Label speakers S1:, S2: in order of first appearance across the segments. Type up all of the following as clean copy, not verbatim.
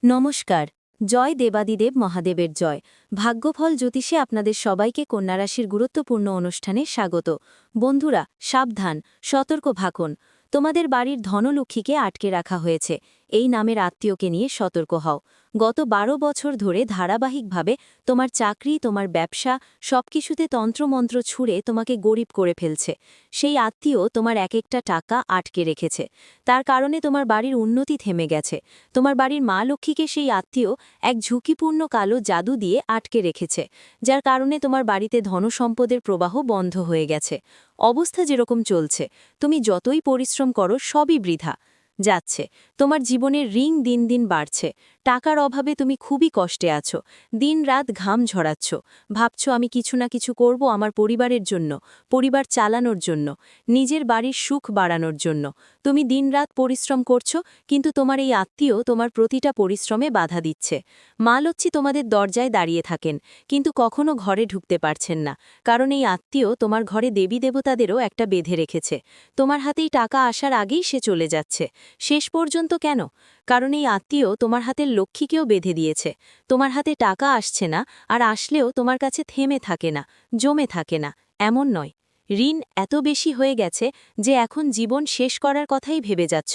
S1: নমস্কার। জয় দেবাদিদেব মহাদেবের জয়। ভাগ্যফল জ্যোতিষে আপনাদের সবাইকে কন্যা রাশির গুরুত্বপূর্ণ অনুষ্ঠানে স্বাগত। বন্ধুরা, সাবধান, সতর্ক থাকুন। তোমাদের বাড়ির ধনলক্ষ্মীকে আটকে রাখা হয়েছে। এই নামের আত্মীয়কে নিয়ে সতর্ক হও। গত ১২ বছর ধরে ধারাবাহিকভাবে তোমার চাকরি, তোমার ব্যবসা সবকিছুতে তন্ত্রমন্ত্র ছুঁড়ে তোমাকে গরিব করে ফেলছে। সেই আত্মীয় তোমার এক একটা টাকা আটকে রেখেছে। তার কারণে তোমার বাড়ির উন্নতি থেমে গেছে। তোমার বাড়ির মা লক্ষ্মীকে সেই আত্মীয় এক ঝুঁকিপূর্ণ কালো জাদু দিয়ে আটকে রেখেছে, যার কারণে তোমার বাড়িতে ধনসম্পদের প্রবাহ বন্ধ হয়ে গেছে। অবস্থা যেরকম চলছে, তুমি যতই পরিশ্রম করো সবই বৃথা যাচ্ছে। তোমার জীবনের ঋণ দিন দিন বাড়ছে। টাকার অভাবে তুমি খুবই কষ্টে আছো। দিনরাত ঘাম ঝরাচ্ছ। ভাবছো আমি কিছু না কিছু করব আমার পরিবারের জন্য, পরিবার চালানোর জন্য, নিজের বাড়ির সুখ বাড়ানোর জন্য। তুমি দিনরাত পরিশ্রম করছো, কিন্তু তোমার এই আত্মীয় তোমার প্রতিটা পরিশ্রমে বাধা দিচ্ছে। মা লক্ষ্মী তোমাদের দরজায় দাঁড়িয়ে থাকেন, কিন্তু কখনো ঘরে ঢুকতে পারছেন না, কারণ এই আত্মীয় তোমার ঘরে দেবী দেবতাদেরও একটা বেঁধে রেখেছে। তোমার হাতেই টাকা আসার আগেই সে চলে যাচ্ছে। শেষ পর্যন্ত কেন? কারণ এই আত্মীয় তোমার হাতের লক্ষ্মীকেও বেঁধে দিয়েছে। তোমার হাতে টাকা আসছে না, আর আসলেও তোমার কাছে থেমে থাকে না, জমে থাকে না। এমন নয়, ঋণ এত বেশি হয়ে গেছে যে এখন জীবন শেষ করার কথাই ভেবে যাচ্ছ।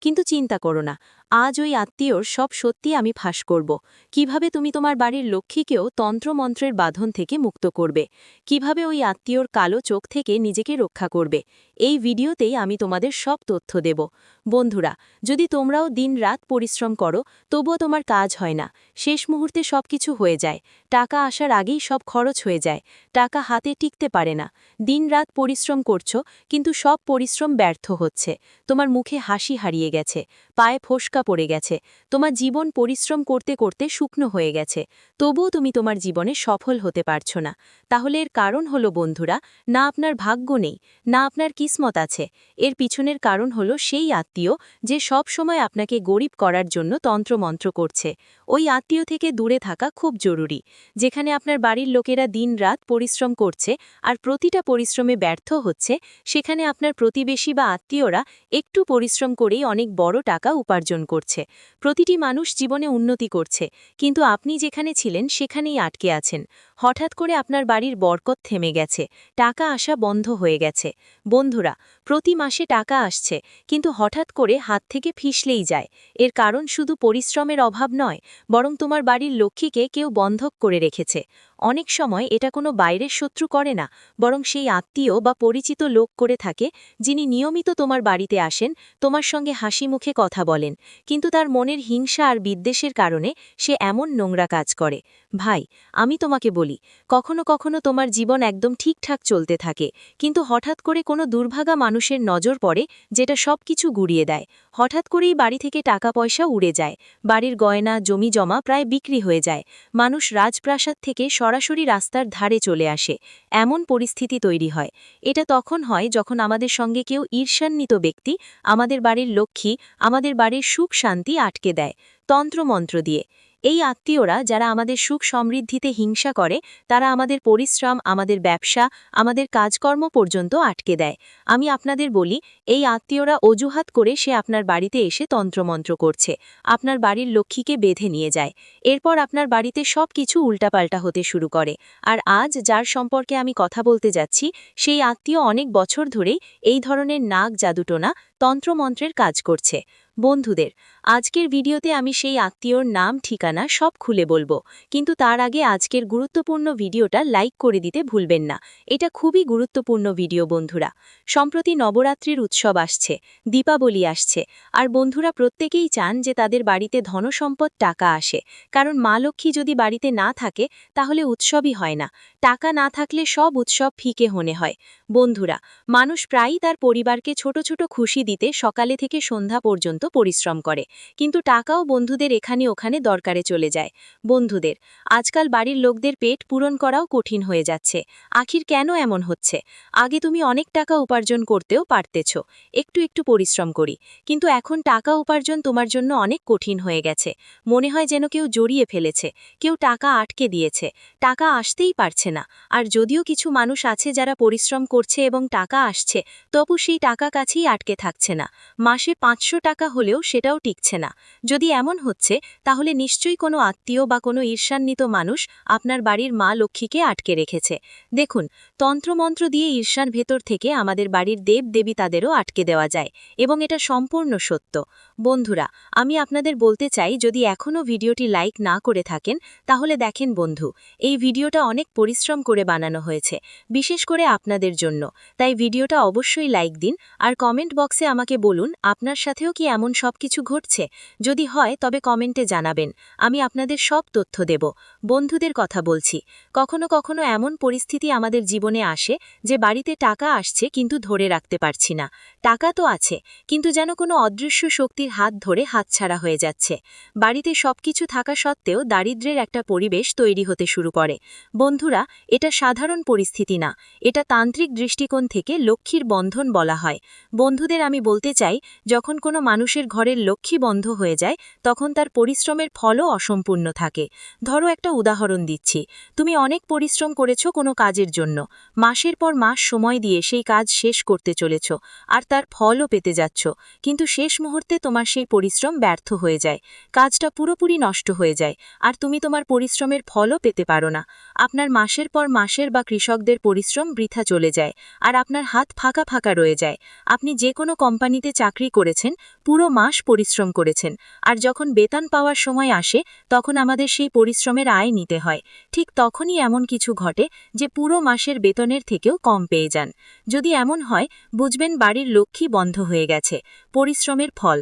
S1: কিন্তু চিন্তা করো না, আজ ওই আত্মীয়র সব সত্যি আমি ফাঁস করব। কিভাবে তুমি তোমার বাড়ির লক্ষ্মীকেও তন্ত্রমন্ত্রের বাঁধন থেকে মুক্ত করবে, কিভাবে ওই আত্মীয়র কালো চোখ থেকে নিজেকে রক্ষা করবে, এই ভিডিওতেই আমি তোমাদের সব তথ্য দেব। বন্ধুরা, যদি তোমরাও দিনরাত পরিশ্রম করো, তবুও তোমার কাজ হয় না, শেষ মুহূর্তে সবকিছু হয়ে যায়, টাকা আসার আগেই সব খরচ হয়ে যায়, টাকা হাতে টিকতে পারে না, দিনরাত পরিশ্রম করছো, কিন্তু সব পরিশ্রম ব্যর্থ হচ্ছে, তোমার মুখে হাসি হারিয়ে গেছে, পায়ে ফোসকা পড়ে গেছে, তোমার জীবন পরিশ্রম করতে করতে শুকনো হয়ে গেছে, তবুও তুমি তোমার জীবনে সফল হতে পারছো না, তাহলে এর কারণ হলো বন্ধুরা, না আপনার ভাগ্য নেই, না আপনার কিসমত আছে। এর পিছনের কারণ হলো সেই আত্মীয় যে সব সময় আপনাকে গরিব করার জন্য তন্ত্রমন্ত্র করছে। ওই আত্মীয় থেকে দূরে থাকা খুব জরুরি। যেখানে আপনার বাড়ির লোকেরা দিনরাত পরিশ্রম করছে আর প্রতিটা পরিশ্রমে ব্যর্থ হচ্ছে, সেখানে আপনার প্রতিবেশী বা আত্মীয়রা একটু পরিশ্রম করেই অনেক বড় টাকা উপার্জন করছে। প্রতিটি মানুষ জীবনে উন্নতি করছে, কিন্তু আপনি যেখানে ছিলেন সেখানেই আটকে আছেন। হঠাৎ করে আপনার বাড়ির বরকত থেমে গেছে, টাকা আসা বন্ধ হয়ে গেছে। বন্ধুরা, প্রতি মাসে টাকা আসছে, কিন্তু হঠাৎ করে হাত থেকে ফিসলেই যায়। এর কারণ শুধু পরিশ্রমের অভাব নয়, বরং তোমার বাড়ির লক্ষ্মীকে কেউ বন্ধক করে রেখেছে। অনেক সময় এটা কোনো বাইরের শত্রু করে না, বরং সেই আত্মীয় বা পরিচিত লোক করে থাকে, যিনি নিয়মিত তোমার বাড়িতে আসেন, তোমার সঙ্গে হাসি মুখে কথা বলেন, কিন্তু তার মনের হিংসা আর বিদ্বেষের কারণে সে এমন নোংরা কাজ করে। ভাই, আমি তোমাকে বলি, কখনো কখনো তোমার জীবন একদম ঠিকঠাক চলতে থাকে, কিন্তু হঠাৎ করে কোনো দুর্ভাগা মানুষের নজর পড়ে, যেটা সব কিছু গুড়িয়ে দেয়। হঠাৎ করেই বাড়ি থেকে টাকা পয়সা উড়ে যায়, বাড়ির গয়না জমি জমা প্রায় বিক্রি হয়ে যায়, মানুষ রাজপ্রাসাদ থেকে সরাসরি রাস্তার ধারে চলে আসে। এমন পরিস্থিতি তৈরি হয়। এটা তখন হয় যখন আমাদের সঙ্গে কেউ ঈর্ষান্বিত ব্যক্তি আমাদের বাড়ির লক্ষ্মী, আমাদের বাড়ির সুখ শান্তি আটকে দেয় তন্ত্রমন্ত্র দিয়ে। এই আত্মীয়রা যারা আমাদের সুখ সমৃদ্ধিতে হিংসা করে, তারা আমাদের পরিশ্রম, আমাদের ব্যবসা, আমাদের কাজকর্ম পর্যন্ত আটকে দেয়। আমি আপনাদের বলি, এই আত্মীয়রা অজুহাত করে সে আপনার বাড়িতে এসে তন্ত্রমন্ত্র করছে, আপনার বাড়ির লক্ষ্মীকে বেঁধে নিয়ে যায়। এরপর আপনার বাড়িতে সব কিছু উল্টাপাল্টা হতে শুরু করে। আর আজ যার সম্পর্কে আমি কথা বলতে যাচ্ছি, সেই আত্মীয় অনেক বছর ধরেই এই ধরনের নাগ জাদুটোনা, তন্ত্রমন্ত্রের কাজ করছে। বন্ধুদের, আজকের ভিডিওতে আমি সেই আত্মীয়র নাম, ঠিকানা সব খুলে বলবো, কিন্তু তার আগে আজকের গুরুত্বপূর্ণ ভিডিওটা লাইক করে দিতে ভুলবেন না। এটা খুবই গুরুত্বপূর্ণ ভিডিও বন্ধুরা। সম্প্রতি নবরাত্রির উৎসব আসছে, দীপাবলি আসছে, আর বন্ধুরা প্রত্যেকেই চান যে তাদের বাড়িতে ধনসম্পদ, টাকা আসে, কারণ মা লক্ষ্মী যদি বাড়িতে না থাকে তাহলে উৎসবই হয় না। টাকা না থাকলে সব উৎসব ফিকে হনে হয়। বন্ধুরা, মানুষ প্রায়ই তার পরিবারকে ছোট ছোট খুশি দিতে সকালে থেকে সন্ধ্যা পর্যন্ত পরিশ্রম করে, কিন্তু টাকাও বন্ধুদের এখানে ওখানে দরকারে চলে যায়। বন্ধুদের, আজকাল বাড়ির লোকদের পেট পূরণ করাও কঠিন হয়ে যাচ্ছে। আখির কেন এমন হচ্ছে? আগে তুমি অনেক টাকা উপার্জন করতেও পারতেছ, একটু একটু পরিশ্রম করি, কিন্তু এখন টাকা উপার্জন তোমার জন্য অনেক কঠিন হয়ে গেছে। মনে হয় যেন কেউ জড়িয়ে ফেলেছে, কেউ টাকা আটকে দিয়েছে, টাকা আসতেই পারছে না। আর যদিও কিছু মানুষ আছে যারা পরিশ্রম করছে এবং টাকা আসছে, তবু সেই টাকা কাছেই আটকে থাকছে না। মাসে 500 টাকা হলেও সেটাও টিকছে না। যদি এমন হচ্ছে, তাহলে নিশ্চয়ই কোনো আত্মীয় বা কোনো ঈর্ষান্বিত মানুষ আপনার বাড়ির মা লক্ষ্মীকে আটকে রেখেছে। দেখুন, তন্ত্রমন্ত্র দিয়ে ঈর্ষার ভেতর থেকে আমাদের বাড়ির দেব-দেবী তাদেরও আটকে দেওয়া যায়, এবং এটা সম্পূর্ণ সত্য। বন্ধুরা, আমি আপনাদের বলতে চাই, যদি এখনও ভিডিওটি লাইক না করে থাকেন, তাহলে দেখেন বন্ধু, এই ভিডিওটা অনেক পরিশ্রম করে বানানো হয়েছে, বিশেষ করে আপনাদের জন্য। তাই ভিডিওটা অবশ্যই লাইক দিন, আর কমেন্ট বক্সে আমাকে বলুন আপনার সাথেও কি এমন সব কিছু ঘটছে। যদি হয় তবে কমেন্টে জানাবেন, আমি আপনাদের সব তথ্য দেব। বন্ধুদের কথা বলছি, কখনো কখনো এমন পরিস্থিতি আমাদের জীবনে আসে যে বাড়িতে টাকা আসছে কিন্তু ধরে রাখতে পারছি না। টাকা তো আছে, কিন্তু যেন কোনো অদৃশ্য শক্তির হাত ধরে হাতছাড়া হয়ে যাচ্ছে। বাড়িতে সবকিছু থাকা সত্ত্বেও দারিদ্র্যের একটা পরিবেশ তৈরি হতে শুরু করে। বন্ধুরা, এটা সাধারণ পরিস্থিতি না, এটা তান্ত্রিক দৃষ্টিকোণ থেকে লক্ষ্মীর বন্ধন বলা হয়। বন্ধুদের আমি বলতে চাই, যখন কোনো মানুষের ঘরের লক্ষ্মী বন্ধ হয়ে যায়, তখন তার পরিশ্রমের ফলও অসম্পূর্ণ থাকে। ধরো, একটা উদাহরণ দিচ্ছি। তুমি অনেক পরিশ্রম করেছো কোনো কাজের জন্য, মাসের পর মাস সময় দিয়ে সেই কাজ শেষ করতে চলেছ, আর তার ফলও পেতে যাচ্ছ, কিন্তু শেষ মুহূর্তে তোমার সেই পরিশ্রম ব্যর্থ হয়ে যায়, কাজটা পুরোপুরি নষ্ট হয়ে যায়, আর তুমি তোমার পরিশ্রমের ফলও পেতে পারো না। আপনার মাসের পর মাসের বা কৃষকদের পরিশ্রম বৃথা চলে যায়, আর আপনার হাত ফাঁকা ফাঁকা রয়ে যায়। আপনি যে কোনো কোম্পানিতে চাকরি করেছেন, পুরো মাস পরিশ্রম করেছেন, আর যখন বেতন পাওয়ার সময় আসে, তখন আমাদের সেই পরিশ্রমের আয় নিতে হয়। ঠিক তখনই এমন কিছু ঘটে যে পুরো মাসের বেতনের থেকেও কম পেয়ে যান। যদি এমন হয়, বুঝবেন বাড়ির লক্ষ্মী বন্ধ হয়ে গেছে, পরিশ্রমের ফল।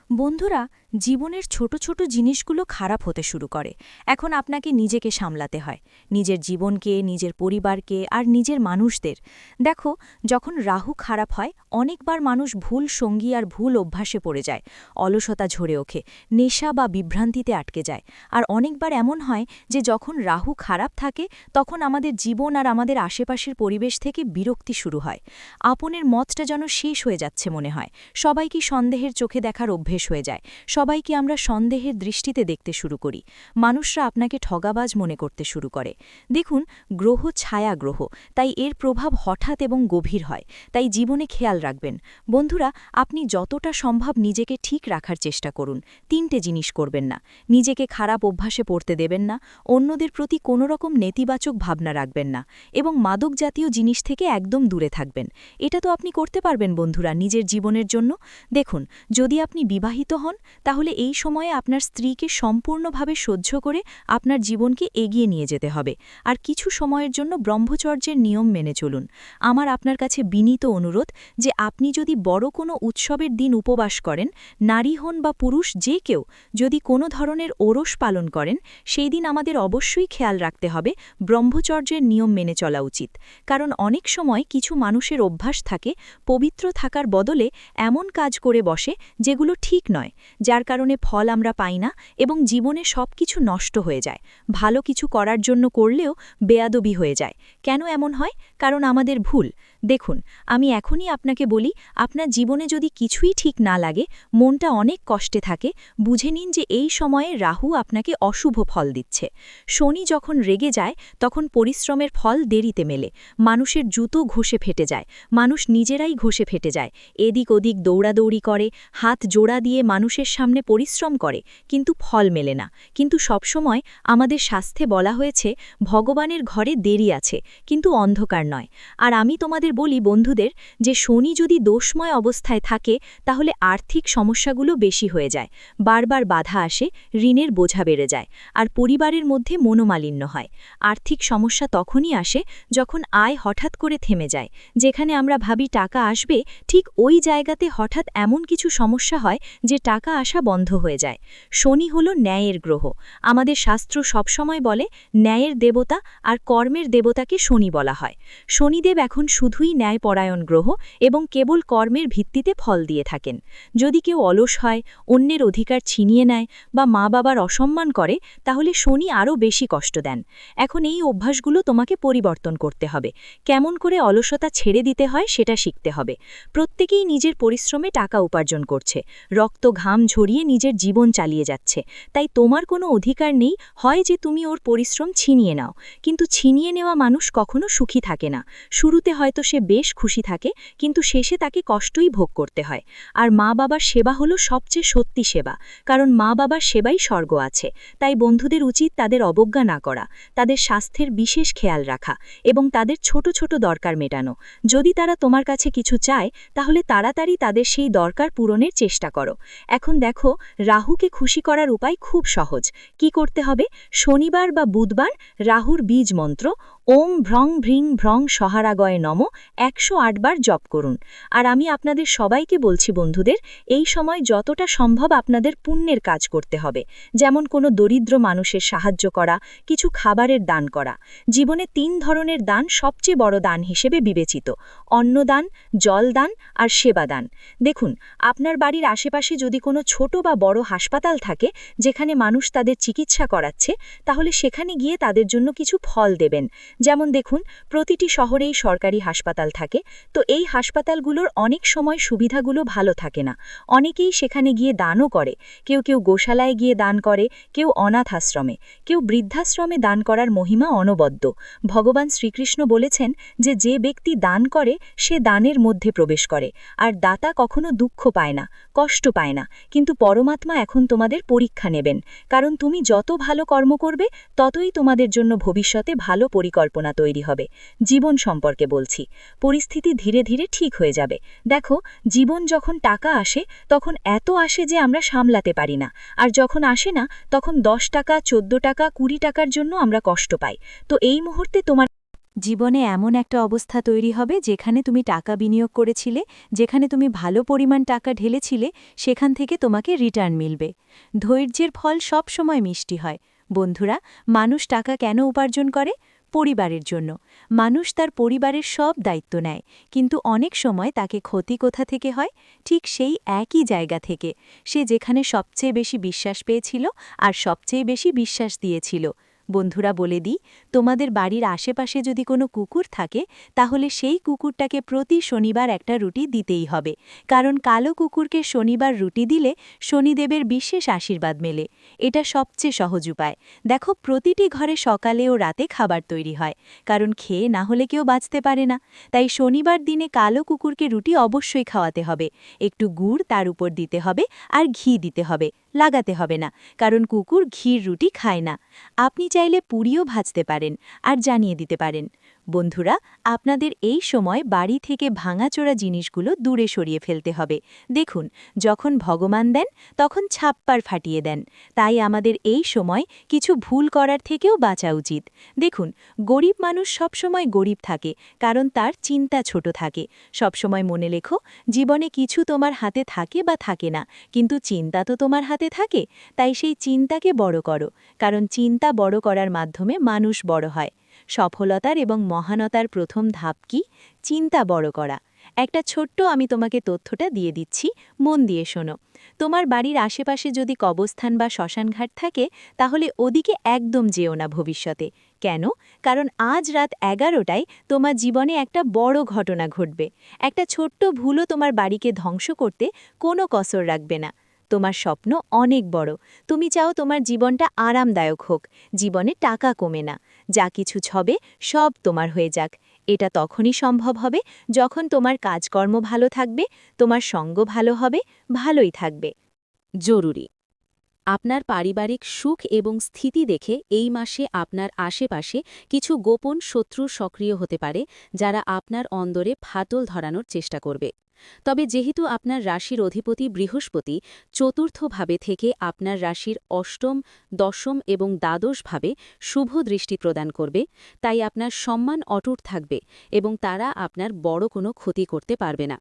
S2: বন্ধুরা, জীবনের ছোট ছোট জিনিসগুলো খারাপ হতে শুরু করে। এখন আপনাকে নিজেকে সামলাতে হয়, নিজের জীবনকে, নিজের পরিবারকে আর নিজের মানুষদের। দেখো, যখন রাহু খারাপ হয়, অনেকবার মানুষ ভুল সঙ্গী আর ভুল অভ্যাসে পড়ে যায়, অলসতা ঝরে ওঠে, নেশা বা বিভ্রান্তিতে আটকে যায়। আর অনেকবার এমন হয় যে যখন রাহু খারাপ থাকে, তখন আমাদের জীবন আর আমাদের আশেপাশের পরিবেশ থেকে বিরক্তি শুরু হয়। আপনের মতটা যেন শেষ হয়ে যাচ্ছে মনে হয়, সবাইকে সন্দেহের চোখে দেখার অভ্যেস হয়ে যায়, সবাইকে আমরা সন্দেহের দৃষ্টিতে দেখতে শুরু করি, মানুষরা আপনাকে ঠগাবাজ মনে করতে শুরু করে। দেখুন, গ্রহ ছায়া গ্রহ, তাই এর প্রভাব হঠাৎ এবং গভীর হয়, তাই জীবনে খেয়াল রাখবেন। বন্ধুরা, আপনি যতটা সম্ভব নিজেকে ঠিক রাখার চেষ্টা করুন। 3টে জিনিস করবেন না: নিজেকে খারাপ অভ্যাসে পড়তে দেবেন না, অন্যদের প্রতি কোনো রকম নেতিবাচক ভাবনা রাখবেন না, এবং মাদক জাতীয় জিনিস থেকে একদম দূরে থাকবেন। এটা তো আপনি করতে পারবেন বন্ধুরা নিজের জীবনের জন্য। দেখুন, যদি আপনি বিবাহিত হন, তাহলে এই সময়ে আপনার স্ত্রীকে সম্পূর্ণভাবে সহ্য করে আপনার জীবনকে এগিয়ে নিয়ে যেতে হবে, আর কিছু সময়ের জন্য ব্রহ্মচর্যের নিয়ম মেনে চলুন। আমার আপনার কাছে বিনীত অনুরোধ যে আপনি যদি বড় কোনো উৎসবের দিন উপবাস করেন, নারী হন বা পুরুষ যে কেউ যদি কোনো ধরনের ওরস পালন করেন, সেই দিন আমাদের অবশ্যই খেয়াল রাখতে হবে ব্রহ্মচর্যের নিয়ম মেনে চলা উচিত। কারণ অনেক সময় কিছু মানুষের অভ্যাস থাকে পবিত্র থাকার বদলে এমন কাজ করে বসে যেগুলো ঠিক নয়, যার কারণে ফল আমরা পাই না এবং জীবনে সবকিছু নষ্ট হয়ে যায়। ভালো কিছু করার জন্য করলেও বেয়াদবি হয়ে যায়। কেন এমন হয়? কারণ আমাদের ভুল। দেখুন, আমি এখনই আপনাকে বলি, আপনার জীবনে যদি কিছুই ঠিক না লাগে, মনটা অনেক কষ্টে থাকে, বুঝে নিন যে এই সময়ে রাহু আপনাকে অশুভ ফল দিচ্ছে। শনি যখন রেগে যায়, তখন পরিশ্রমের ফল দেরিতে মেলে, মানুষের জুতো ঘষে ফেটে যায়, মানুষ নিজেরাই ঘষে ফেটে যায়, এদিক ওদিক দৌড়াদৌড়ি করে, হাত জোড়া দিয়ে মানুষের সামনে পরিশ্রম করে, কিন্তু ফল মেলে না। কিন্তু সবসময় আমাদের শাস্ত্রে বলা হয়েছে, ভগবানের ঘরে দেরি আছে, কিন্তু অন্ধকার নয়। আর আমি তোমাদের বলি বন্ধুদের, যে শনি যদি দোষময় অবস্থায় থাকে, তাহলে আর্থিক সমস্যাগুলো বেশি হয়ে যায়, বারবার বাধা আসে, ঋণের বোঝা বেড়ে যায়, আর পরিবারের মধ্যে মনোমালিন্য হয়। আর্থিক সমস্যা তখনই আসে যখন আয় হঠাৎ করে থেমে যায়। যেখানে আমরা ভাবি টাকা আসবে, ঠিক ওই জায়গাতে হঠাৎ এমন কিছু সমস্যা হয় যে টাকা আসা বন্ধ হয়ে যায়। শনি হল ন্যায়ের গ্রহ। আমাদের শাস্ত্র সবসময় বলে, ন্যায়ের দেবতা আর কর্মের দেবতাকে শনি বলা হয়। শনিদেব এখন শুধুই ন্যায়পরায়ণ গ্রহ এবং কেবল কর্মের ভিত্তিতে ফল দিয়ে থাকেন। যদি কেউ অলস হয়, অন্যের অধিকার ছিনিয়ে নেয় বা মা বাবার অসম্মান করে, তাহলে শনি আরও বেশি কষ্ট দেন। এখন এই অভ্যাসগুলো তোমাকে পরিবর্তন করতে হবে। কেমন করে অলসতা ছেড়ে দিতে হয় সেটা শিখতে হবে। প্রত্যেকেই নিজের পরিশ্রমে টাকা উপার্জন করছে, রক্ত ঘাম ঝরিয়ে ধরিয়ে নিজের জীবন চালিয়ে যাচ্ছে, তাই তোমার কোনো অধিকার নেই হয় যে তুমি ওর পরিশ্রম ছিনিয়ে নাও। কিন্তু ছিনিয়ে নেওয়া মানুষ কখনো সুখী থাকে না। শুরুতে হয়তো সে বেশ খুশি থাকে, কিন্তু শেষে তাকে কষ্টই ভোগ করতে হয়। আর মা বাবার সেবা হলো সবচেয়ে সত্যি সেবা, কারণ মা বাবার সেবাই স্বর্গ আছে। তাই বন্ধুদের উচিত তাদের অবজ্ঞা না করা, তাদের স্বাস্থ্যের বিশেষ খেয়াল রাখা এবং তাদের ছোট ছোট দরকার মেটানো। যদি তারা তোমার কাছে কিছু চায়, তাহলে তাড়াতাড়ি তাদের সেই দরকার পূরণের চেষ্টা করো। এখন দেখো, রাহুকে খুশি করার উপায় খুব সহজ। কি করতে হবে? শনিবার বা বুধবার রাহুর বীজ মন্ত্র ওম ভ্রং ভ্রিং ভ্রং সহারাগয়ে নম 108 বার জপ করুন। আর আমি আপনাদের সবাইকে বলছি বন্ধুদের, এই সময় যতটা সম্ভব আপনাদের পুণ্যের কাজ করতে হবে, যেমন কোনো দরিদ্র মানুষের সাহায্য করা, কিছু খাবারের দান করা। জীবনে 3 ধরনের দান সবচেয়ে বড় দান হিসেবে বিবেচিত: অন্নদান, জলদান আর সেবাদান। দেখুন, আপনার বাড়ির আশেপাশে যদি কোনো ছোট বা বড় হাসপাতাল থাকে যেখানে মানুষ তাদের চিকিৎসা করাচ্ছে, তাহলে সেখানে গিয়ে তাদের জন্য কিছু ফল দেবেন। যেমন দেখুন, প্রতিটি শহরেই সরকারি হাসপাতাল থাকে, তো এই হাসপাতালগুলোর অনেক সময় সুবিধাগুলো ভালো থাকে না। অনেকেই সেখানে গিয়ে দানও করে। কেউ কেউ গোশালায় গিয়ে দান করে, কেউ অনাথ আশ্রমে, কেউ বৃদ্ধাশ্রমে দান করার মহিমা অনবদ্য। ভগবান শ্রীকৃষ্ণ বলেছেন যে যে ব্যক্তি দান করে সে দানের মধ্যে প্রবেশ করে, আর দাতা কখনো দুঃখ পায় না, কষ্ট পায় না। কিন্তু পরমাত্মা এখন তোমাদের পরীক্ষা নেবেন, কারণ তুমি যত ভালো কর্ম করবে ততই তোমাদের জন্য ভবিষ্যতে ভালো পরিকল্পনা তৈরি হবে। জীবন সম্পর্কে বলছি, পরিস্থিতি ধীরে ধীরে ঠিক হয়ে যাবে। দেখো, জীবন যখন টাকা আসে তখন এত আসে যে আমরা সামলাতে পারি না, আর যখন আসে না তখন 10 টাকা, 14 টাকা, 20 টাকার জন্য আমরা কষ্ট পাই। তো এই মুহূর্তে তোমার
S1: জীবনে এমন একটা অবস্থা তৈরি হবে যেখানে তুমি টাকা বিনিয়োগ করেছিলে, যেখানে তুমি ভালো পরিমাণ টাকা ঢেলেছিলে, সেখান থেকে তোমাকে রিটার্ন মিলবে। ধৈর্যের ফল সব সময় মিষ্টি হয়। বন্ধুরা, মানুষ টাকা কেন উপার্জন করে? পরিবারের জন্য। মানুষ তার পরিবারের সব দায়িত্ব নেয়, কিন্তু অনেক সময় তাকে ক্ষতি কোথা থেকে হয়? ঠিক সেই একই জায়গা থেকে, সে যেখানে সবচেয়ে বেশি বিশ্বাস পেয়েছিল আর সবচেয়ে বেশি বিশ্বাস দিয়েছিল। বন্ধুরা, বলে দিই, তোমাদের বাড়ির আশেপাশে যদি কোনো কুকুর থাকে, তাহলে সেই কুকুরটাকে প্রতি শনিবার একটা রুটি দিতেই হবে, কারণ কালো কুকুরকে শনিবার রুটি দিলে শনিদেবের বিশেষ আশীর্বাদ মেলে। এটা সবচেয়ে সহজ উপায়। দেখো, প্রতিটি ঘরে সকালে ও রাতে খাবার তৈরি হয়, কারণ খেয়ে না হলে কেউ বাঁচতে পারে না। তাই শনিবার দিনে কালো কুকুরকে রুটি অবশ্যই খাওয়াতে হবে। একটু গুড় তার উপর দিতে হবে, আর ঘি দিতে হবে, লাগাতে হবে না, কারণ কুকুর ঘির রুটি খায় না। আপনি চাইলে পুরিও ভাজতে পারেন আর জানিয়ে দিতে পারেন। বন্ধুরা, আপনাদের এই সময় বাড়ি থেকে ভাঙাচোরা জিনিসগুলো দূরে সরিয়ে ফেলতে হবে। দেখুন, যখন ভগবান দেন তখন ছাপ্পার ফাটিয়ে দেন। তাই আমাদের এই সময় কিছু ভুল করার থেকেও বাঁচা উচিত। দেখুন, গরিব মানুষ সবসময় গরিব থাকে, কারণ তার চিন্তা ছোট থাকে। সবসময় মনে লেখো, জীবনে কিছু তোমার হাতে থাকে বা থাকে না, কিন্তু চিন্তা তো তোমার হাতে থাকে। তাই সেই চিন্তাকে বড় করো, কারণ চিন্তা বড় করার মাধ্যমে মানুষ বড় হয়। সফলতার এবং মহানতার প্রথম ধাপ কি? চিন্তা বড় করা। একটা ছোট্ট আমি তোমাকে তথ্যটা দিয়ে দিচ্ছি, মন দিয়ে শোনো। তোমার বাড়ির আশেপাশে যদি কবরস্থান বা শ্মশানঘাট থাকে, তাহলে ওদিকে একদম যেও না ভবিষ্যতে। কেন? কারণ আজ রাত 11টায় তোমার জীবনে একটা বড় ঘটনা ঘটবে। একটা ছোট্ট ভুলও তোমার বাড়িকে ধ্বংস করতে কোনো কসর রাখবে না। তোমার স্বপ্ন অনেক বড়। তুমি চাও তোমার জীবনটা আরামদায়ক হোক, জীবনে টাকা কমে না, যা কিছু ছবে সব তোমার হয়ে যাক। এটা তখনই সম্ভব হবে যখন তোমার কাজকর্ম ভালো থাকবে, তোমার সঙ্গ ভালো হবে, ভালোই থাকবে। জরুরি, আপনার পারিবারিক সুখ এবং স্থিতি দেখে এই মাসে আপনার আশেপাশে কিছু গোপন শত্রু সক্রিয় হতে পারে, যারা আপনার অন্দরে ফাটল ধরানোর চেষ্টা করবে। তবে যেহেতু আপনার রাশির অধিপতি বৃহস্পতি চতুর্থভাবে থেকে আপনার রাশির অষ্টম, দশম এবং দ্বাদশভাবে শুভ দৃষ্টি প্রদান করবে, তাই আপনার সম্মান অটুট থাকবে এবং তারা আপনার বড় কোনো ক্ষতি করতে পারবে না।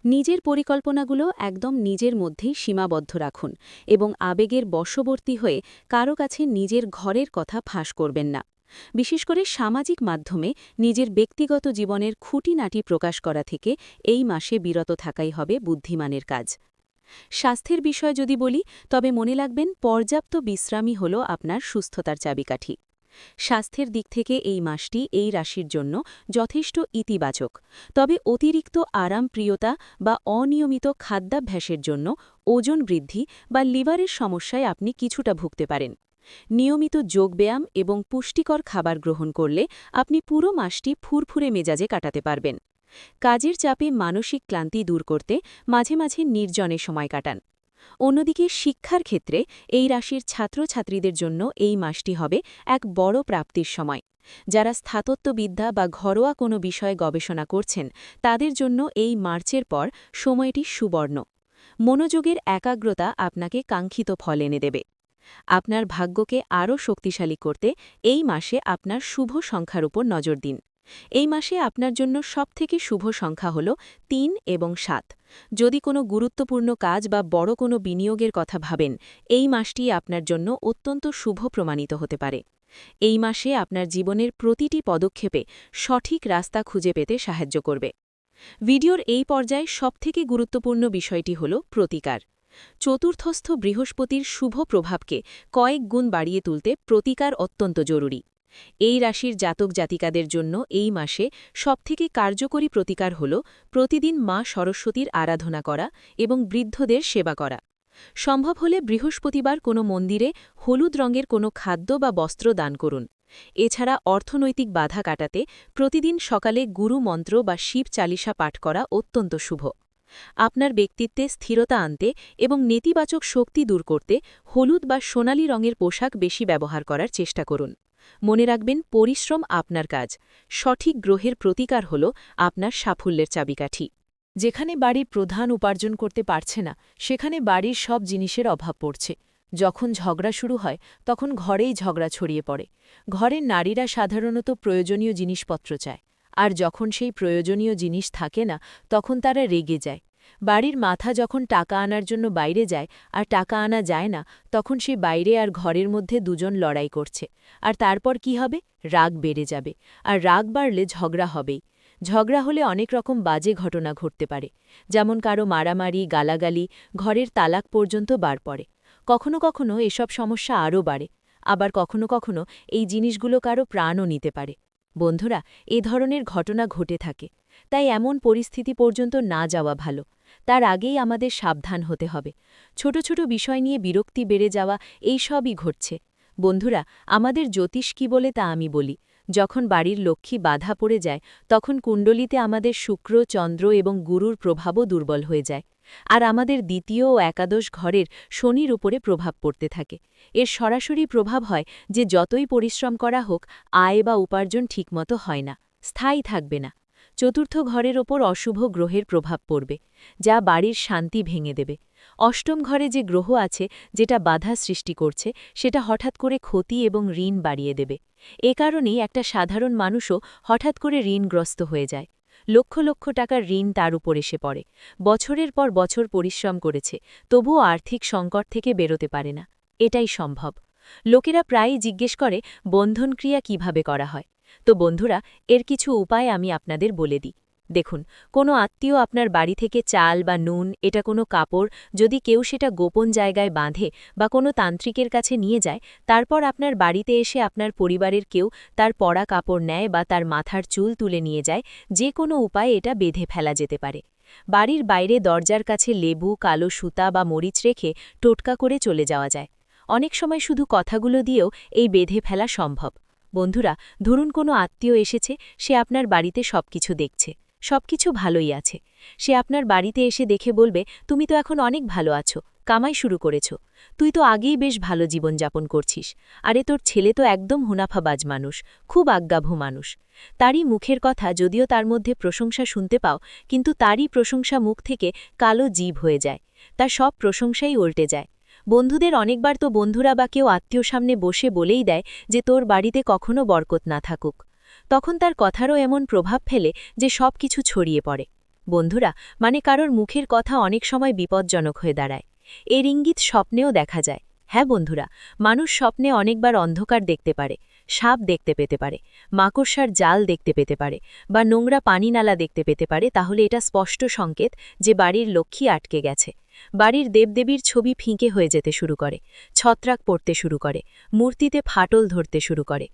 S1: নিজের পরিকল্পনাগুলো একদম নিজের মধ্যেই সীমাবদ্ধ রাখুন এবং আবেগের বশবর্তী হয়ে কারো কাছে নিজের ঘরের কথা ফাঁস করবেন না। বিশেষ করে সামাজিক মাধ্যমে নিজের ব্যক্তিগত জীবনের খুঁটিনাটি প্রকাশ করা থেকে এই মাসে বিরত থাকাই হবে বুদ্ধিমানের কাজ। স্বাস্থ্যের বিষয় যদি বলি, তবে মনে রাখবেন, পর্যাপ্ত বিশ্রামই হল আপনার সুস্থতার চাবিকাঠি। স্বাস্থ্যের দিক থেকে এই মাসটি এই রাশির জন্য যথেষ্ট ইতিবাচক, তবে অতিরিক্ত আরামপ্রিয়তা বা অনিয়মিত খাদ্যাভ্যাসের জন্য ওজন বৃদ্ধি বা লিভারের সমস্যায় আপনি কিছুটা ভুগতে পারেন। নিয়মিত যোগব্যায়াম এবং পুষ্টিকর খাবার গ্রহণ করলে আপনি পুরো মাসটি ফুরফুরে মেজাজে কাটাতে পারবেন। কাজের চাপে মানসিক ক্লান্তি দূর করতে মাঝে মাঝে নির্জনে সময় কাটান। অন্যদিকে শিক্ষার ক্ষেত্রে এই রাশির ছাত্রছাত্রীদের জন্য এই মাসটি হবে এক বড় প্রাপ্তির সময়। যারা স্থাতত্ত্ববিদ্যা বা ঘরোয়া কোনো বিষয়ে গবেষণা করছেন তাদের জন্য এই মার্চের পর সময়টি সুবর্ণ। মনোযোগের একাগ্রতা আপনাকে কাঙ্ক্ষিত ফল এনে দেবে। আপনার ভাগ্যকে আরও শক্তিশালী করতে এই মাসে আপনার শুভ সংখ্যার উপর নজর দিন। এই মাসে আপনার জন্য সবথেকে শুভ সংখ্যা হল ৩ এবং ৭। যদি কোনো গুরুত্বপূর্ণ কাজ বা বড় কোনো বিনিয়োগের কথা ভাবেন, এই মাসটি আপনার জন্য অত্যন্ত শুভ প্রমাণিত হতে পারে। এই মাসে আপনার জীবনের প্রতিটি পদক্ষেপে সঠিক রাস্তা খুঁজে পেতে সাহায্য করবে। ভিডিওর এই পর্যায়ে সবথেকে গুরুত্বপূর্ণ বিষয়টি হল প্রতিকার। চতুর্থস্থ বৃহস্পতির শুভ প্রভাবকে কয়েক গুণ বাড়িয়ে তুলতে প্রতিকার অত্যন্ত জরুরি। এই রাশির জাতক জাতিকাদের জন্য এই মাসে সবথেকে কার্যকরী প্রতিকার হল প্রতিদিন মা সরস্বতীর আরাধনা করা এবং বৃদ্ধদের সেবা করা। সম্ভব হলে বৃহস্পতিবার কোনো মন্দিরে হলুদ রঙের কোনো খাদ্য বা বস্ত্র দান করুন। এছাড়া অর্থনৈতিক বাধা কাটাতে প্রতিদিন সকালে গুরু মন্ত্র বা শিব চালিসা পাঠ করা অত্যন্ত শুভ। আপনার ব্যক্তিত্বে স্থিরতা আনতে এবং নেতিবাচক শক্তি দূর করতে হলুদ বা সোনালী রঙের পোশাক বেশি ব্যবহার করার চেষ্টা করুন। মনে রাখবেন, পরিশ্রম আপনার কাজ, সঠিক গ্রহের প্রতিকার হল আপনার সাফল্যের চাবিকাঠি।
S2: যেখানে বাড়ির প্রধান উপার্জন করতে পারছে না, সেখানে বাড়ির সব জিনিসের অভাব পড়ছে। যখন ঝগড়া শুরু হয় তখন ঘরেই ঝগড়া ছড়িয়ে পড়ে। ঘরের নারীরা সাধারণত প্রয়োজনীয় জিনিসপত্র চায়, আর যখন সেই প্রয়োজনীয় জিনিস থাকে না তখন তারা রেগে যায়। বাড়ির মাথা যখন টাকা আনার জন্য বাইরে যায় আর টাকা আনা যায় না, তখন সে বাইরে আর ঘরের মধ্যে দুজন লড়াই করছে। আর তারপর কি হবে? রাগ বেড়ে যাবে, আর রাগ বাড়লে ঝগড়া হবেই। ঝগড়া হলে অনেক রকম বাজে ঘটনা ঘটতে পারে, যেমন কারো মারামারি, গালাগালি, ঘরের তালাক পর্যন্ত বার পড়ে। কখনো কখনো এসব সমস্যা আরও বাড়ে, আবার কখনো কখনো এই জিনিসগুলো কারো প্রাণও নিতে পারে। বন্ধুরা, এ ধরনের ঘটনা ঘটে থাকে, তাই এমন পরিস্থিতি পর্যন্ত না যাওয়া ভালো। তার আগেই আমাদের সাবধান হতে হবে। ছোট ছোট বিষয় নিয়ে বিরক্তি বেড়ে যাওয়া, এই সবই ঘটছে। বন্ধুরা, আমাদের জ্যোতিষ কি বলে তা আমি বলি। যখন বাড়ির লক্ষ্মী বাধা পড়ে যায়, তখন কুণ্ডলিতে আমাদের শুক্র, চন্দ্র এবং গুরুর প্রভাবও দুর্বল হয়ে যায়। আর আমাদের দ্বিতীয় ও একাদশ ঘরের শনির উপরে প্রভাব পড়তে থাকে। এর সরাসরি প্রভাব হয় যে যতই পরিশ্রম করা হোক, আয় বা উপার্জন ঠিকমতো হয় না, স্থায়ী থাকবে না। চতুর্থ ঘরের ওপর অশুভ গ্রহের প্রভাব পড়বে, যা বাড়ির শান্তি ভেঙে দেবে। অষ্টম ঘরে যে গ্রহ আছে, যেটা বাধা সৃষ্টি করছে, সেটা হঠাৎ করে ক্ষতি এবং ঋণ বাড়িয়ে দেবে। এ কারণেই একটা সাধারণ মানুষও হঠাৎ করে ঋণগ্রস্ত হয়ে যায়। লক্ষ লক্ষ টাকার ঋণ তার উপর এসে পড়ে। বছরের পর বছর পরিশ্রম করেছে, তবুও আর্থিক সংকট থেকে বেরোতে পারে না। এটাই সম্ভব। লোকেরা প্রায়ই জিজ্ঞেস করে বন্ধন ক্রিয়া কিভাবে করা হয়। তো বন্ধুরা, এর কিছু উপায় আমি আপনাদের বলে দিই। দেখুন, কোনো আত্মীয় আপনার বাড়ি থেকে চাল বা নুন, এটা কোনো কাপড়, যদি কেউ সেটা গোপন জায়গায় বাঁধে বা কোনো তান্ত্রিকের কাছে নিয়ে যায়, তারপর আপনার বাড়িতে এসে আপনার পরিবারের কেউ তার পরা কাপড় নেয় বা তার মাথার চুল তুলে নিয়ে যায়, যে কোনো উপায়ে এটা বেঁধে ফেলা যেতে পারে। বাড়ির বাইরে দরজার কাছে লেবু, কালো সুতা বা মরিচ রেখে টোটকা করে চলে যাওয়া যায়। অনেক সময় শুধু কথাগুলো দিয়েও এই বেঁধে ফেলা সম্ভব। বন্ধুরা, ধরুন কোনো আত্মীয় এসেছে, সে আপনার বাড়িতে সবকিছু দেখছে, সবকিছু ভালোই আছে। সে আপনার বাড়িতে এসে দেখে বলবে, তুমি তো এখন অনেক ভালো আছো, কামাই শুরু করেছ, তুই তো আগেই বেশ ভালো জীবনযাপন করছিস, আরে তোর ছেলে তো একদম হুনাফাবাজ মানুষ, খুব আজ্ঞাভু মানুষ। তারই মুখের কথা, যদিও তার মধ্যে প্রশংসা শুনতে পাও, কিন্তু তারই প্রশংসা মুখ থেকে কালো জিভ হয়ে যায়, তার সব প্রশংসাই উল্টে যায়। বন্ধুদের অনেকবার তো বন্ধুরা বা কেউ আত্মীয় সামনে বসে বলেই দেয় যে তোর বাড়িতে কখনো বরকত না থাকুক। তখন তার কথারও এমন প্রভাব ফেলে যে সব কিছু ছড়িয়ে পড়ে। বন্ধুরা, মানে কারোর মুখের কথা অনেক সময় বিপজ্জনক হয়ে দাঁড়ায়। এর ইঙ্গিত স্বপ্নেও দেখা যায়। হ্যাঁ বন্ধুরা, মানুষ স্বপ্নে অনেকবার অন্ধকার দেখতে পারে, সাপ দেখতে পেতে পারে, মাকড়সার জাল দেখতে পেতে পারে, বা নোংরা পানি নালা দেখতে পেতে পারে। তাহলে এটা স্পষ্ট সংকেত যে বাড়ির লক্ষ্মী আটকে গেছে। বাড়ির দেবদেবীর ছবি ফিকে হয়ে যেতে শুরু করে, ছত্রাক পড়তে শুরু করে, মূর্তিতে ফাটল ধরতে শুরু করে।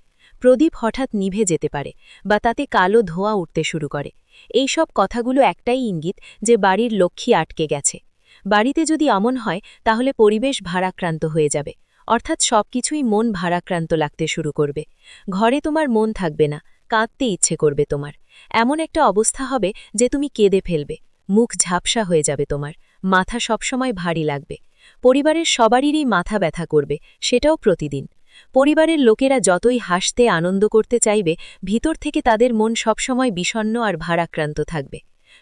S1: প্রদীপ হঠাৎ নিভে যেতে পারে বা তাতে কালো ধোঁয়া উঠতে শুরু করে। এই সব কথাগুলো একটাই ইঙ্গিত যে বাড়ির লক্ষ্মী আটকে গেছে। বাড়িতে যদি এমন হয় তাহলে পরিবেশ ভারাক্রান্ত হয়ে যাবে, অর্থাৎ সবকিছুই মন ভারাক্রান্ত লাগতে শুরু করবে। ঘরে তোমার মন থাকবে না, কাঁদতে ইচ্ছে করবে তোমার। এমন একটা অবস্থা হবে যে তুমি কেঁদে ফেলবে, মুখ ঝাপসা হয়ে যাবে তোমার, মাথা সবসময় ভারী লাগবে। পরিবারের সবারই মাথা ব্যথা করবে, সেটাও প্রতিদিন। পরিবারের লোকেরা যতই হাসতে আনন্দ করতে চাইবে, ভিতর থেকে তাদের মন সবসময় বিষণ্ণ আর ভারাক্রান্ত থাকবে।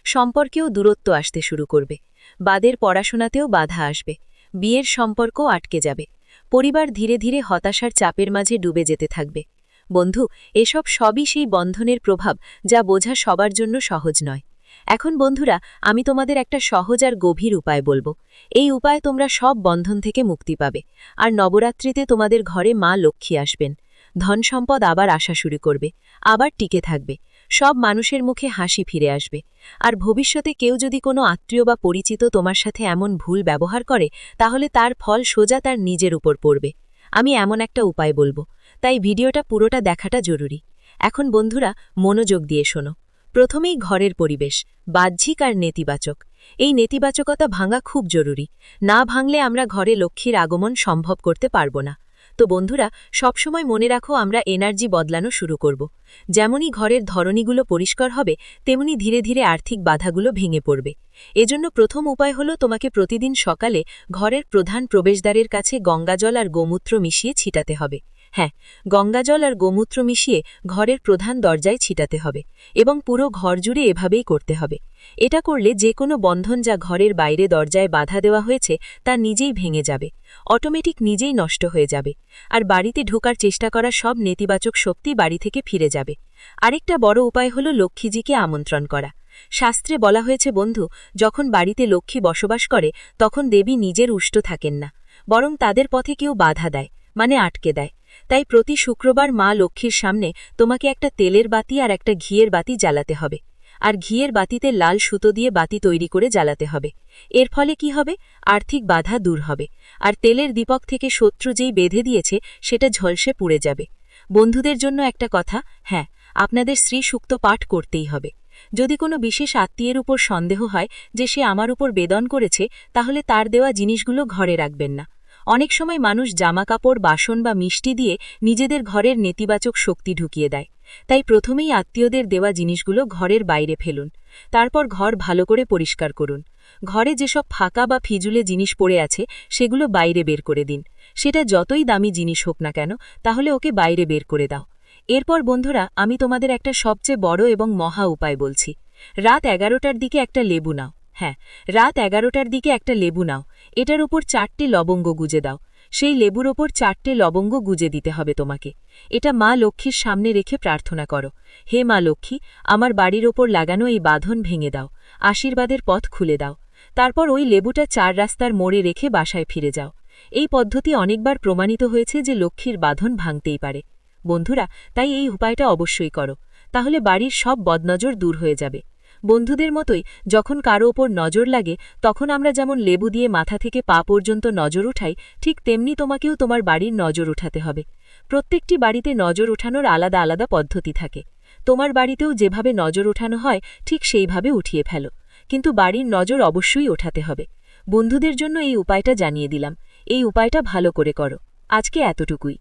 S1: সম্পর্কেও দূরত্ব আসতে শুরু করবে। বাদের পড়াশোনাতেও বাধা আসবে। বিয়ের সম্পর্কও আটকে যাবে। পরিবার ধীরে ধীরে হতাশার চাপের মাঝে ডুবে যেতে থাকবে। বন্ধু, এসব সবই সেই বন্ধনের প্রভাব যা বোঝা সবার জন্য সহজ নয়। এখন বন্ধুরা, আমি তোমাদের একটা সহজ আর গভীর উপায় বলবো। এই উপায়ে তোমরা সব বন্ধন থেকে মুক্তি পাবে। আর নবরাত্রিতে তোমাদের ঘরে মা লক্ষ্মী আসবেন। ধন সম্পদ আবার আসা শুরু করবে, আবার টিকে থাকবে। সব মানুষের মুখে হাসি ফিরে আসবে। আর ভবিষ্যতে কেউ যদি কোনো আত্মীয় বা পরিচিত তোমার সাথে এমন ভুল ব্যবহার করে, তাহলে তার ফল সোজা তার নিজের উপর পড়বে। আমি এমন একটা উপায় বলবো, তাই ভিডিওটা পুরোটা দেখাটা জরুরি। এখন বন্ধুরা, মনোযোগ দিয়ে শোনো। প্রথমেই ঘরের পরিবেশ, বাহ্যিক আর নেতিবাচক। এই নেতিবাচকতা ভাঙা খুব জরুরি। না ভাঙলে আমরা ঘরে লক্ষ্মীর আগমন সম্ভব করতে পারব না। তো বন্ধুরা, সবসময় মনে রাখো, আমরা এনার্জি বদলানো শুরু করব। যেমনই ঘরের ধরনীগুলো পরিষ্কার হবে, তেমনি ধীরে ধীরে আর্থিক বাধাগুলো ভেঙে পড়বে। এজন্য প্রথম উপায় হলো তোমাকে প্রতিদিন সকালে ঘরের প্রধান প্রবেশদ্বারের কাছে গঙ্গাজল আর গোমূত্র মিশিয়ে ছিটাতে হবে। হ্যাঁ, গঙ্গাজল আর গোমূত্র মিশিয়ে ঘরের প্রধান দরজায় ছিটাতে হবে এবং পুরো ঘর জুড়ে এভাবেই করতে হবে। এটা করলে যে কোনো বন্ধন যা ঘরের বাইরে দরজায় বাধা দেওয়া হয়েছে তা নিজেই ভেঙে যাবে, অটোমেটিক নিজেই নষ্ট হয়ে যাবে। আর বাড়িতে ঢোকার চেষ্টা করা সব নেতিবাচক শক্তি বাড়ি থেকে ফিরে যাবে। আরেকটা বড় উপায় হলো লক্ষ্মীজিকে আমন্ত্রণ করা। শাস্ত্রে বলা হয়েছে বন্ধু, যখন বাড়িতে লক্ষ্মী বসবাস করে তখন দেবী নিজের উষ্ট থাকেন না, বরং তাদের পথে কেউ বাধা দেয়, মানে আটকে দেয়। তাই প্রতি শুক্রবার মা লক্ষ্মীর সামনে তোমাকে একটা তেলের বাতি আর একটা ঘিয়ের বাতি জ্বালাতে হবে। আর ঘিয়ের বাতিতে লাল সুতো দিয়ে বাতি তৈরি করে জ্বালাতে হবে। এর ফলে কি হবে? আর্থিক বাধা দূর হবে। আর তেলের দীপক থেকে শত্রু যেই বেঁধে দিয়েছে সেটা ঝলসে পুড়ে যাবে। বন্ধুদের জন্য একটা কথা, হ্যাঁ, আপনাদের শ্রী সূক্ত পাঠ করতেই হবে। যদি কোনো বিশেষ আত্মীয়ের উপর সন্দেহ হয় যে সে আমার উপর বেদন করেছে, তাহলে তার দেওয়া জিনিসগুলো ঘরে রাখবেন না। অনেক সময় মানুষ জামাকাপড়, বাসন বা মিষ্টি দিয়ে নিজেদের ঘরের নেতিবাচক শক্তি ঢুকিয়ে দেয়। তাই প্রথমেই আত্মীয়দের দেওয়া জিনিসগুলো ঘরের বাইরে ফেলুন। তারপর ঘর ভালো করে পরিষ্কার করুন। ঘরে যেসব ফাঁকা বা ফিজুলে জিনিস পড়ে আছে সেগুলো বাইরে বের করে দিন। সেটা যতই দামি জিনিস হোক না কেন, তাহলে ওকে বাইরে বের করে দাও। এরপর বন্ধুরা, আমি তোমাদের একটা সবচেয়ে বড় এবং মহা উপায় বলছি। রাত 11টার দিকে একটা লেবু নাও। হ্যাঁ, রাত 11টার দিকে একটা লেবু নাও। এটার উপর 4টে লবঙ্গ গুজে দাও। সেই লেবুর ওপর 4টে লবঙ্গ গুজে দিতে হবে তোমাকে। এটা মা লক্ষ্মীর সামনে রেখে প্রার্থনা করো, হে মা লক্ষ্মী, আমার বাড়ির ওপর লাগানো এই বাঁধন ভেঙে দাও, আশীর্বাদের পথ খুলে দাও। তারপর ওই লেবুটা 4 রাস্তার মোড়ে রেখে বাসায় ফিরে যাও। এই পদ্ধতি অনেকবার প্রমাণিত হয়েছে যে লক্ষ্মীর বাঁধন ভাঙতেই পারে। বন্ধুরা, তাই এই উপায়টা অবশ্যই করো, তাহলে বাড়ির সব বদনজর দূর হয়ে যাবে। বন্ধুদের মতোই যখন কারো ওপর নজর লাগে, তখন আমরা যেমন লেবু দিয়ে মাথা থেকে পা পর্যন্ত নজর উঠাই, ঠিক তেমনি তোমাকেও তোমার বাড়ির নজর উঠাতে হবে। প্রত্যেকটি বাড়িতে নজর ওঠানোর আলাদা আলাদা পদ্ধতি থাকে। তোমার বাড়িতেও যেভাবে নজর ওঠানো হয় ঠিক সেইভাবে উঠিয়ে ফেলো, কিন্তু বাড়ির নজর অবশ্যই ওঠাতে হবে। বন্ধুদের জন্য এই উপায়টা জানিয়ে দিলাম। এই উপায়টা ভালো করে করো। আজকে এতটুকুই।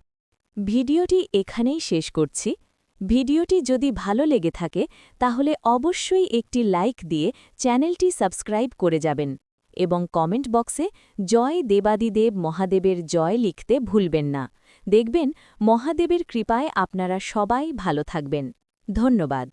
S2: ভিডিওটি এখানেই শেষ করছি। ভিডিওটি যদি ভালো লেগে থাকে তাহলে অবশ্যই একটি লাইক দিয়ে চ্যানেলটি সাবস্ক্রাইব করে যাবেন এবং কমেন্ট বক্সে জয় দেবাদিদেব মহাদেবের জয় লিখতে ভুলবেন না। দেখবেন মহাদেবের কৃপায় আপনারা সবাই ভালো থাকবেন। ধন্যবাদ।